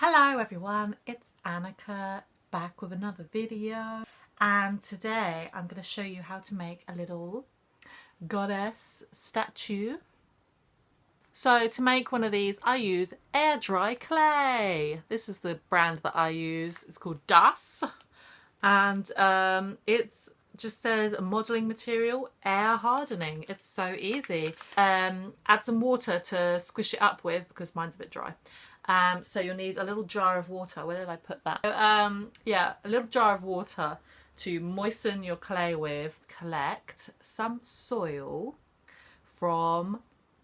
Hello everyone, it's Annika back with another video, and today I'm going to show you how to make a little goddess statue. So to make one of these I use air dry clay. This is the brand that I use. It's called Das, and it's just says modelling material, air hardening. It's so easy. Add some water to squish it up with because mine's a bit dry. So you'll need a little jar of water. Where did I put that? Yeah, a little jar of water to moisten your clay with. Collect some soil from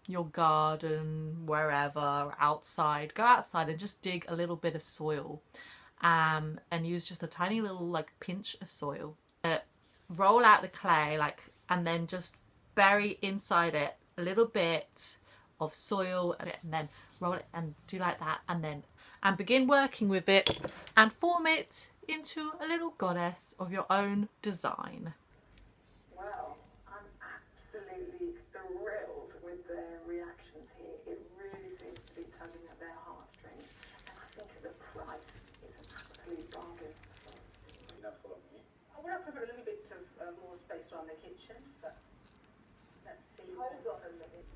your garden, wherever, outside. Go outside and just dig a little bit of soil, and use just a tiny little pinch of soil. Roll out the clay and then just bury inside it a little bit of soil, and then roll it and do like that, and begin working with it and form it into a little goddess of your own design. Well, I'm absolutely thrilled with their reactions here. It really seems to be tugging at their heartstrings, and I think the price is an absolute bargain. Enough for me. I would have preferred a little bit of more space around the kitchen, but let's see. Hold on a minute.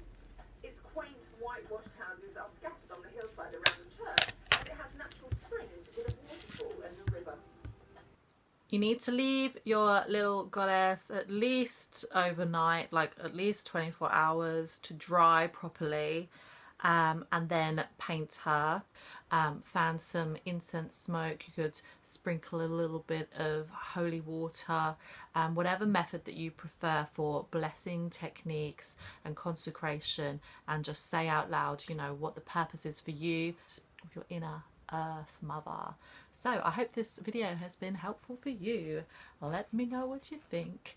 Its quaint whitewashed houses are scattered on the hillside around the church, and it has natural springs with a waterfall and a river. You need to leave your little goddess at least overnight, at least 24 hours to dry properly, and then paint her. Fan some incense smoke. You could sprinkle a little bit of holy water, whatever method that you prefer for blessing techniques and consecration, and just say out loud, what the purpose is for you, of your inner Earth Mother. So I hope this video has been helpful for you. Let me know what you think,